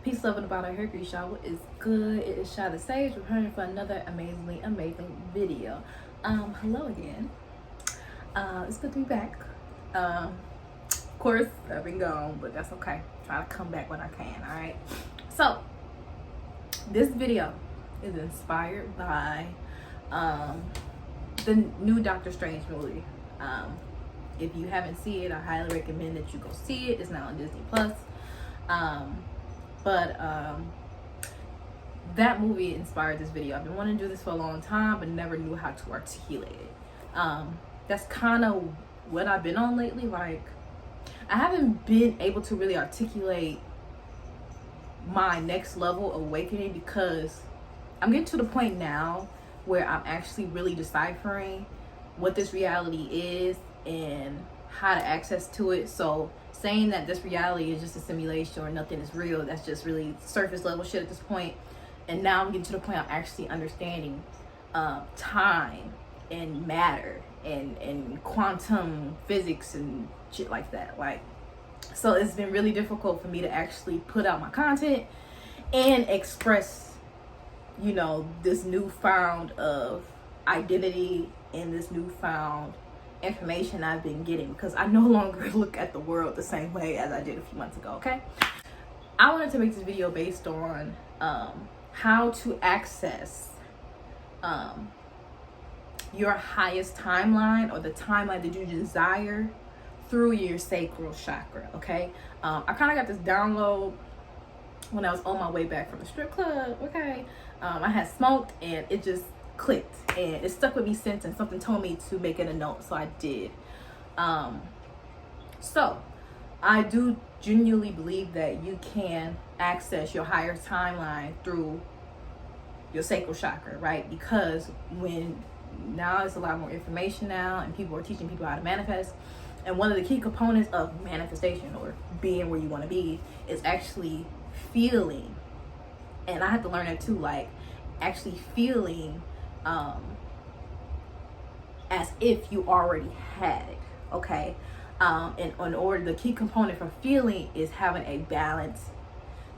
Peace, love, and about our hair grease, y'all. What is good? It is Shy the Sage, returning for another amazing video. Hello again. It's good to be back. Of course, I've been gone, but that's okay. Try to come back when I can, alright? So, this video is inspired by the new Doctor Strange movie. If you haven't seen it, I highly recommend that you go see it. It's now on Disney Plus. That movie inspired this video. I've been wanting to do this for a long time, but never knew how to articulate it. That's kind of what I've been on lately. Like, I haven't been able to really articulate my next level awakening because I'm getting to the point now where I'm actually really deciphering what this reality is and how to access to it. So saying that this reality is just a simulation or nothing is real, that's just really surface level shit at this point. And now I'm getting to the point I'm actually understanding time and matter and quantum physics and shit like that. Like, so it's been really difficult for me to actually put out my content and express, you know, this newfound of identity and this newfound information I've been getting, because I no longer look at the world the same way as I did a few months ago. Okay, I wanted to make this video based on how to access your highest timeline, or the timeline that you desire, through your sacral chakra. Okay, I kind of got this download when I was on my way back from the strip club. Okay, I had smoked and it just clicked, and it stuck with me since, and something told me to make it a note, so I did. So I do genuinely believe that you can access your higher timeline through your sacral chakra, right? Because now there's a lot more information now, and people are teaching people how to manifest, and one of the key components of manifestation, or being where you want to be, is actually feeling. And I had to learn that too, like actually feeling as if you already had it. Okay, and in order, the key component for feeling is having a balanced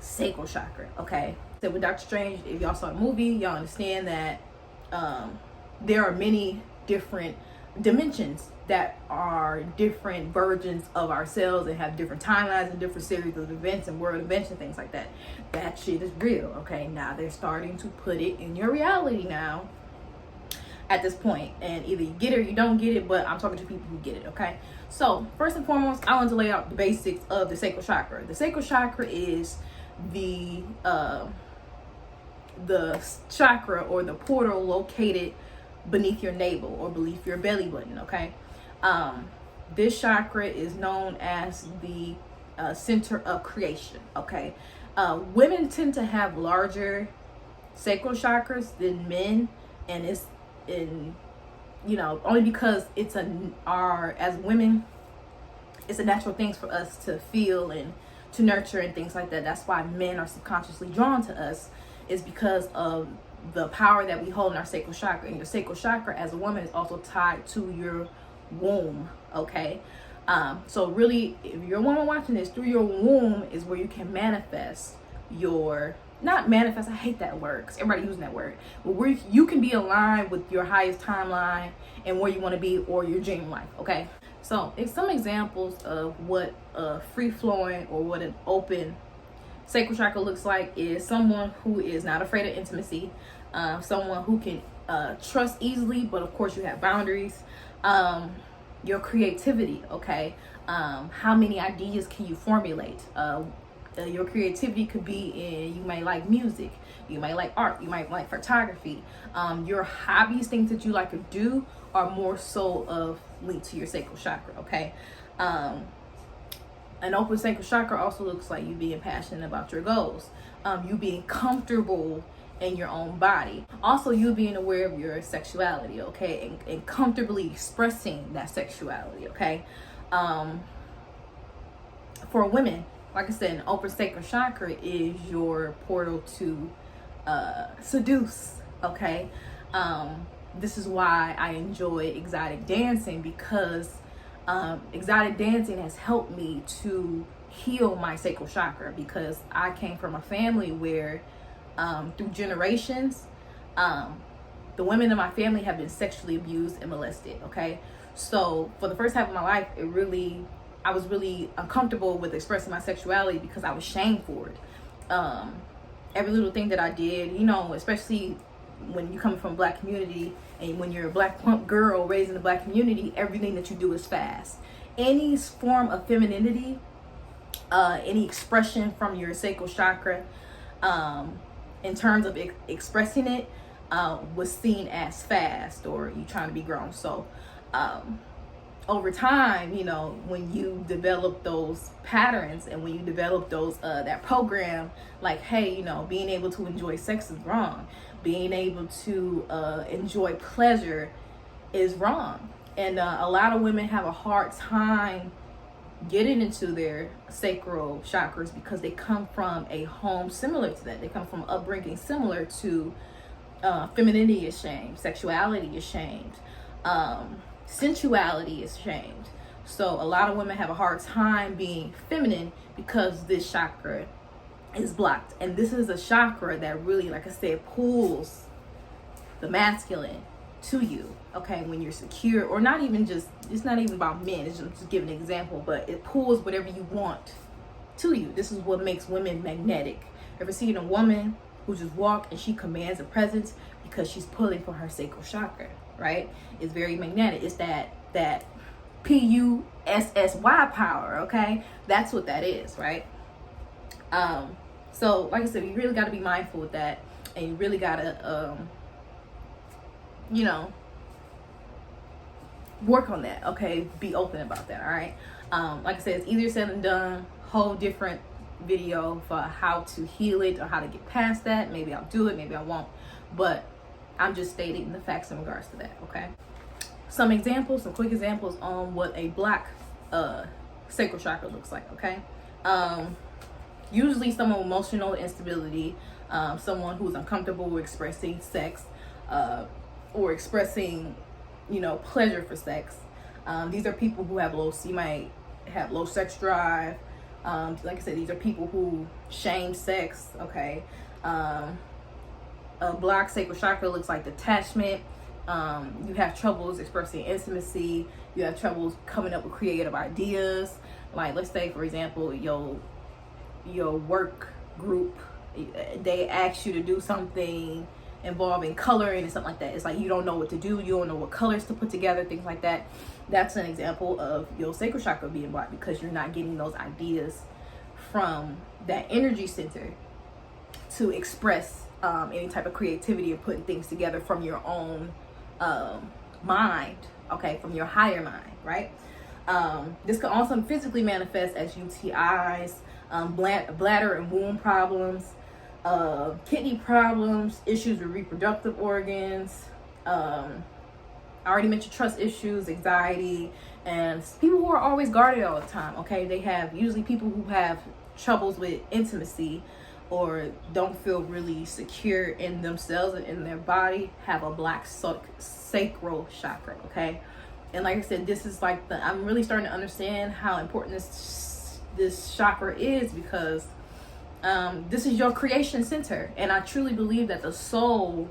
sacral chakra. Okay, so with Doctor Strange, if y'all saw the movie, y'all understand that there are many different dimensions that are different versions of ourselves and have different timelines and different series of events and world events and things like that. That shit is real. Okay, now they're starting to put it in your reality now at this point, and either you get it or you don't get it, but I'm talking to people who get it. Okay, so first and foremost, I want to lay out the basics of the sacral chakra. The sacral chakra is the chakra, or the portal, located beneath your navel or beneath your belly button. Okay, this chakra is known as the center of creation. Okay, women tend to have larger sacral chakras than men, and it's only because it's as women, it's a natural thing for us to feel and to nurture and things like that. That's why men are subconsciously drawn to us, is because of the power that we hold in our sacral chakra. And your sacral chakra as a woman is also tied to your womb. Okay, so really, if you're a woman watching this, through your womb is where you can manifest not manifest, I hate that word because everybody using that word, but where you can be aligned with your highest timeline and where you want to be, or your dream life. Okay, so it's some examples of what a free-flowing, or what an open sacral chakra looks like. Is someone who is not afraid of intimacy, someone who can trust easily, but of course you have boundaries. Your creativity. Okay, how many ideas can you formulate? Your creativity could be in, you might like music, you might like art, you might like photography. Your hobbies, things that you like to do, are more so linked to your sacral chakra. Okay, an open sacral chakra also looks like you being passionate about your goals, you being comfortable in your own body, also you being aware of your sexuality. Okay, and comfortably expressing that sexuality. Okay, for women, like I said, an open sacral chakra is your portal to seduce. Okay, this is why I enjoy exotic dancing, because exotic dancing has helped me to heal my sacral chakra, because I came from a family where through generations, the women in my family have been sexually abused and molested. Okay, so for the first half of my life, I was really uncomfortable with expressing my sexuality because I was shamed for it. Every little thing that I did, you know, especially when you come from a black community and when you're a black punk girl raised in the black community, everything that you do is fast. Any form of femininity, any expression from your sacral chakra, in terms of expressing it, was seen as fast, or you trying to be grown. So over time, you know, when you develop those patterns and when you develop those that program, like, hey, you know, being able to enjoy sex is wrong, being able to enjoy pleasure is wrong. And a lot of women have a hard time getting into their sacral chakras because they come from a home similar to that. They come from upbringing similar to femininity is shamed, sexuality is shamed, sensuality is shamed. So a lot of women have a hard time being feminine because this chakra is blocked. And this is a chakra that really, like I said, pulls the masculine to you, okay, when you're secure, or not even just, it's not even about men, it's just giving an example, but it pulls whatever you want to you. This is what makes women magnetic. Ever seen a woman who just walk and she commands a presence because she's pulling from her sacral chakra, right? It's very magnetic. It's that PUSSY power, okay? That's what that is, right? So like I said, you really got to be mindful with that, and you really got to you know, work on that, okay? Be open about that, all right? Like I said, it's easier said than done. Whole different video for how to heal it or how to get past that. Maybe I'll do it, maybe I won't, but I'm just stating the facts in regards to that, okay? Some examples, some quick examples on what a black sacral chakra looks like, okay? Usually someone with emotional instability, someone who's uncomfortable with expressing sex, or expressing, you know, pleasure for sex. These are people who have might have low sex drive. Like I said, these are people who shame sex, okay? A black sacral chakra looks like detachment. You have troubles expressing intimacy. You have troubles coming up with creative ideas. Like, let's say, for example, your work group, they ask you to do something involving coloring and something like that. It's like you don't know what to do, you don't know what colors to put together, things like that. That's an example of your sacral chakra being blocked because you're not getting those ideas from that energy center to express any type of creativity or putting things together from your own mind, okay, from your higher mind, right? This can also physically manifest as UTIs, bladder and womb problems, kidney problems, issues with reproductive organs. I already mentioned trust issues, anxiety, and people who are always guarded all the time, okay? They have, usually people who have troubles with intimacy or don't feel really secure in themselves and in their body have a black sacral chakra, okay? And like I said, this is like I'm really starting to understand how important this chakra is, because this is your creation center. And I truly believe that the soul,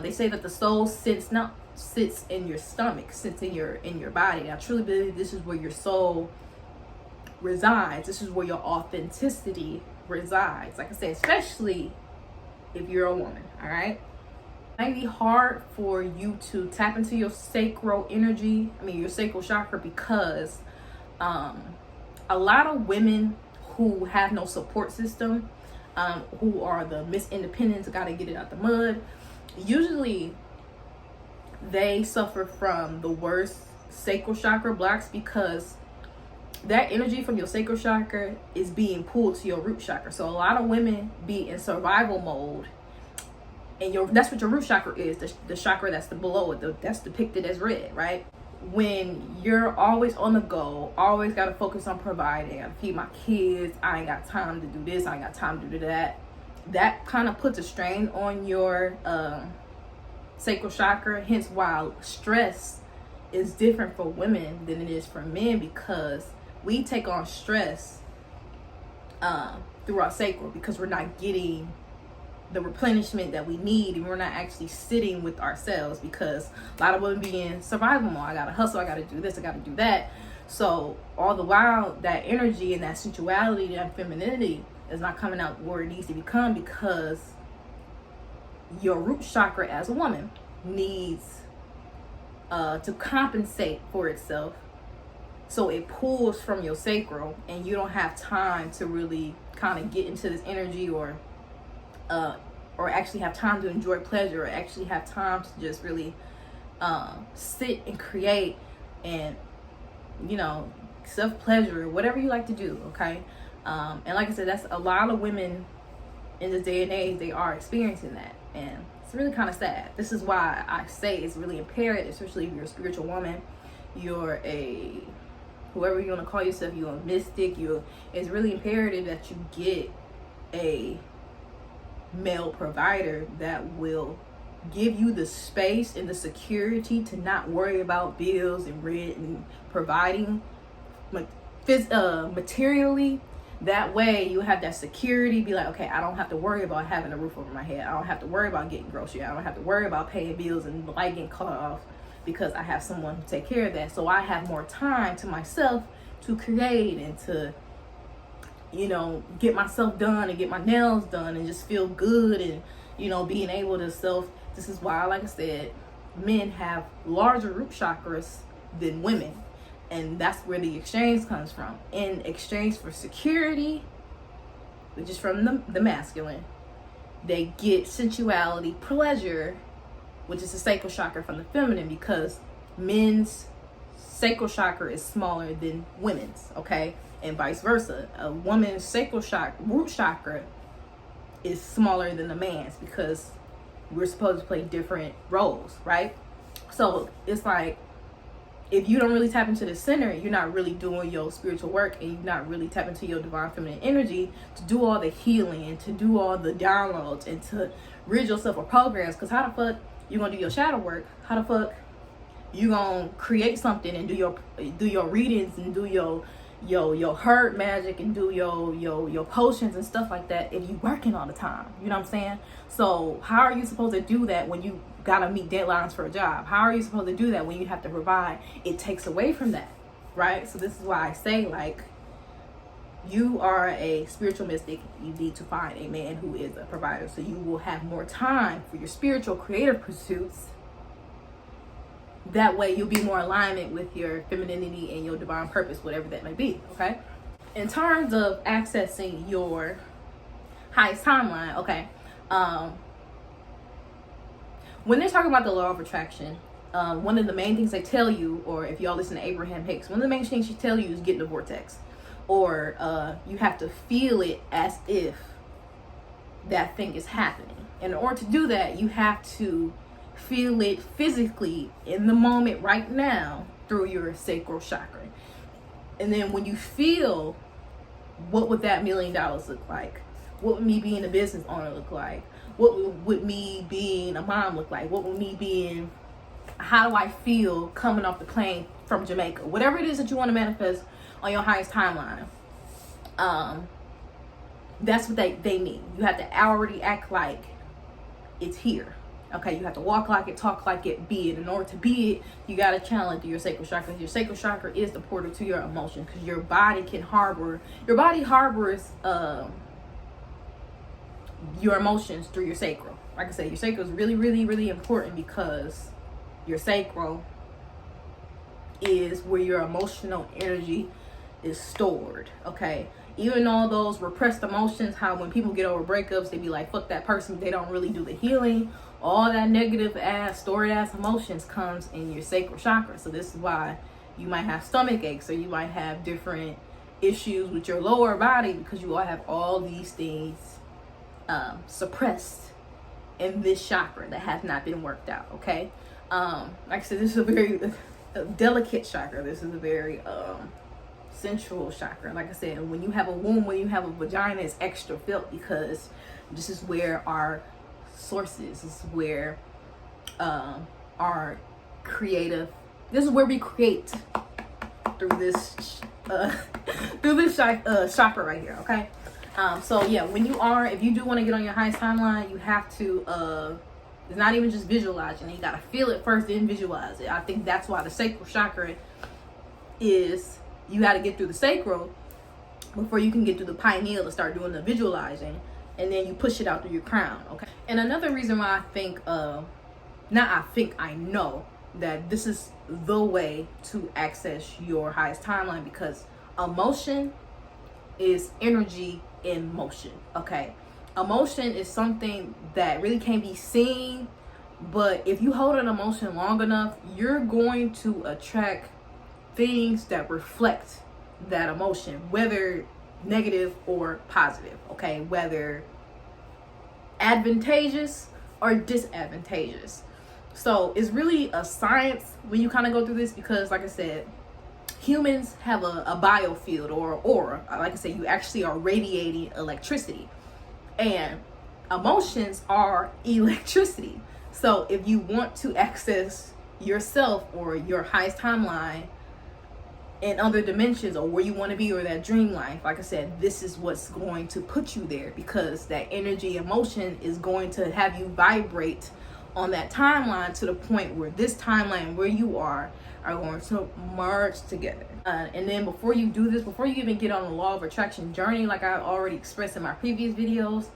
they say that the soul sits in your stomach, sits in your body. And I truly believe this is where your soul resides. This is where your authenticity resides. Like I said, especially if you're a woman, all right? It might be hard for you to tap into your sacral energy, your sacral chakra, because a lot of women who have no support system, who are the Miss Independents, gotta get it out the mud, usually they suffer from the worst sacral chakra blocks, because that energy from your sacral chakra is being pulled to your root chakra. So a lot of women be in survival mode, and that's what your root chakra is, the chakra that's below it, that's depicted as red, right? When you're always on the go, always got to focus on providing, I feed my kids, I ain't got time to do this, I ain't got time to do that, that kind of puts a strain on your sacral chakra. Hence why stress is different for women than it is for men, because we take on stress through our sacral, because we're not getting the replenishment that we need, and we're not actually sitting with ourselves, because a lot of women be in survival mode. I gotta hustle, I gotta do this, I gotta do that. So all the while, that energy and that sensuality and femininity is not coming out where it needs to become, because your root chakra as a woman needs to compensate for itself. So it pulls from your sacral, and you don't have time to really kind of get into this energy, or actually have time to enjoy pleasure, or actually have time to just really sit and create and, you know, self-pleasure, whatever you like to do, okay? And like I said, that's a lot of women in this day and age, they are experiencing that, and it's really kind of sad. This is why I say it's really imperative, especially if you're a spiritual woman, you're a, whoever you want to call yourself, you're a mystic, it's really imperative that you get a male provider that will give you the space and the security to not worry about bills and rent and providing materially. That way you have that security, be like, okay, I don't have to worry about having a roof over my head, I don't have to worry about getting groceries, I don't have to worry about paying bills and light getting cut off, because I have someone to take care of that. So I have more time to myself to create and to, you know, get myself done and get my nails done and just feel good, and, you know, being able to this is why, like I said, men have larger root chakras than women. And that's where the exchange comes from. In exchange for security, which is from the masculine, they get sensuality, pleasure, which is the sacral chakra, from the feminine, because men's sacral chakra is smaller than women's, okay? And vice versa. A woman's sacral chakra, root chakra, is smaller than the man's, because we're supposed to play different roles, right? So it's like, if you don't really tap into the center, you're not really doing your spiritual work, and you're not really tapping into your divine feminine energy to do all the healing and to do all the downloads and to rid yourself of programs. Because how the fuck you gonna do your shadow work? How the fuck you gonna create something and do your readings and do your herb magic and do your potions and stuff like that if you working all the time? You know what I'm saying? So how are you supposed to do that when you gotta meet deadlines for a job? How are you supposed to do that when you have to provide? It takes away from that, right? So this is why I say, like, you are a spiritual mystic, you need to find a man who is a provider, so you will have more time for your spiritual creative pursuits. That way you'll be more in alignment with your femininity and your divine purpose, whatever that may be, okay? In terms of accessing your highest timeline, okay, when they're talking about the law of attraction, one of the main things they tell you, or if y'all listen to Abraham Hicks, one of the main things she tell you is get in the vortex, or you have to feel it as if that thing is happening. In order to do that, you have to feel it physically in the moment right now through your sacral chakra. And then when you feel, what would that $1 million look like? What would me being a business owner look like? What would me being a mom look like? What would me being, how do I feel coming off the plane from Jamaica? Whatever it is that you want to manifest on your highest timeline, that's what they mean. You have to already act like it's here. Okay, you have to walk like it, talk like it, be it. In order to be it, you got to channel it through your sacral chakra. Your sacral chakra is the portal to your emotion, because your body harbors your emotions through your sacral. Like I said, your sacral is really, really, really important, because your sacral is where your emotional energy is stored, okay? Even all those repressed emotions, how when people get over breakups, they be like, fuck that person, they don't really do the healing. All that negative ass, stored ass emotions comes in your sacral chakra. So this is why you might have stomach aches, or you might have different issues with your lower body, because you all have all these things suppressed in this chakra that has not been worked out, okay? Like I said, this is a very delicate chakra. This is a very sensual chakra. Like I said, when you have a womb, when you have a vagina, it's extra felt, because this is where our sources, this is where our creative, this is where we create walk through this chakra right here, okay? So yeah, if you do want to get on your highest timeline, you have to it's not even just visualizing it. You gotta feel it first, then visualize it. I think that's why the sacral chakra is, you gotta get through the sacral before you can get through the pineal to start doing the visualizing, and then you push it out through your crown, okay? And another reason why I know that this is the way to access your highest timeline, because emotion is energy in motion, okay? Emotion is something that really can't be seen, but if you hold an emotion long enough, you're going to attract things that reflect that emotion, whether negative or positive, okay? Whether advantageous or disadvantageous. So it's really a science when you kind of go through this, because like I said, humans have a biofield or aura. Like I said, you actually are radiating electricity, and emotions are electricity. So if you want to access yourself or your highest timeline in other dimensions, or where you want to be, or that dream life, like I said, this is what's going to put you there, because that energy emotion is going to have you vibrate on that timeline to the point where this timeline where you are going to merge together. And then before you do this, before you even get on the law of attraction journey, like I already expressed in my previous videos,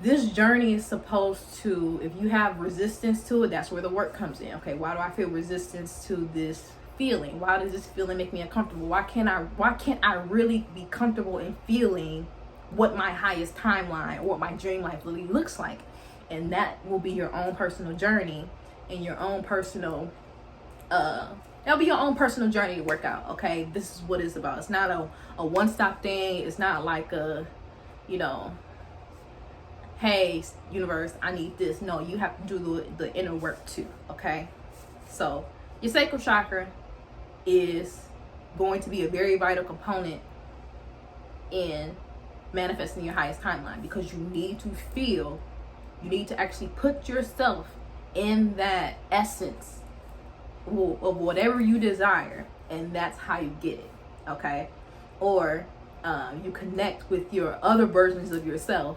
this journey is supposed to, if you have resistance to it, that's where the work comes in. Okay, why do I feel resistance to this feeling? Why does this feeling make me uncomfortable? Why can't I really be comfortable in feeling what my highest timeline or what my dream life really looks like? And that will be your own personal journey and your own personal that'll be your own personal journey to work out, okay? This is what it's about. It's not a one-stop thing. It's not like hey, universe, I need this. No, you have to do the inner work too, okay? So your sacral chakra is going to be a very vital component in manifesting your highest timeline, because you need to actually put yourself in that essence of whatever you desire, and that's how you get it, okay? Or you connect with your other versions of yourself,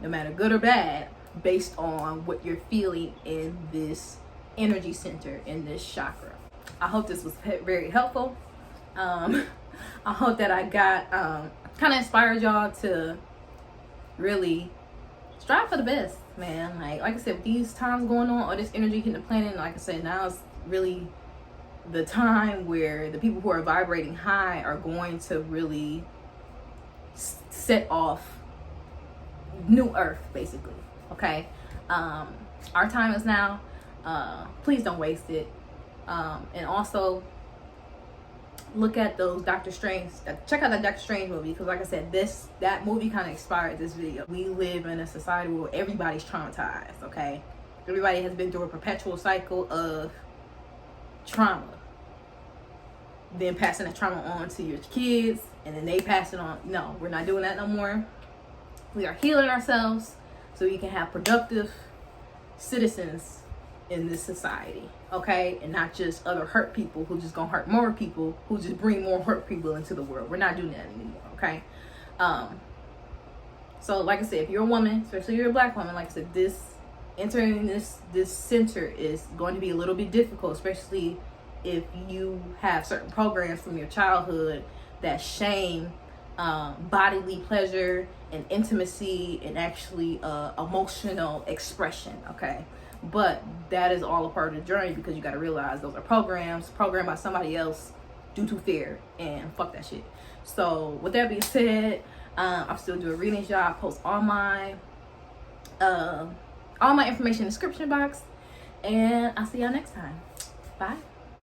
no matter good or bad, based on what you're feeling in this energy center, in this chakra. I hope this was very helpful. I hope that I got kind of inspired y'all to really strive for the best, man. Like I said, with these times going on, or this energy hitting the planet, like I said, now it's really the time where the people who are vibrating high are going to really set off new earth, basically, okay? Our time is now. Please don't waste it. And also look at those Doctor Strange, check out that Doctor Strange movie, because like I said, that movie kind of inspired this video. We live in a society where everybody's traumatized, okay? Everybody has been through a perpetual cycle of trauma, then passing that trauma on to your kids, and then they pass it on. No, we're not doing that no more. We are healing ourselves so we can have productive citizens in this society, okay? And not just other hurt people who just gonna hurt more people, who just bring more hurt people into the world. We're not doing that anymore, okay? So like I said, if you're a woman, especially if you're a black woman, like I said, entering this center is going to be a little bit difficult, especially if you have certain programs from your childhood that shame bodily pleasure and intimacy and actually emotional expression, okay? But that is all a part of the journey, because you got to realize those are programmed by somebody else due to fear, and fuck that shit. So with that being said, I'm still doing readings, y'all. I post all my information in the description box, and I'll see y'all next time. Bye.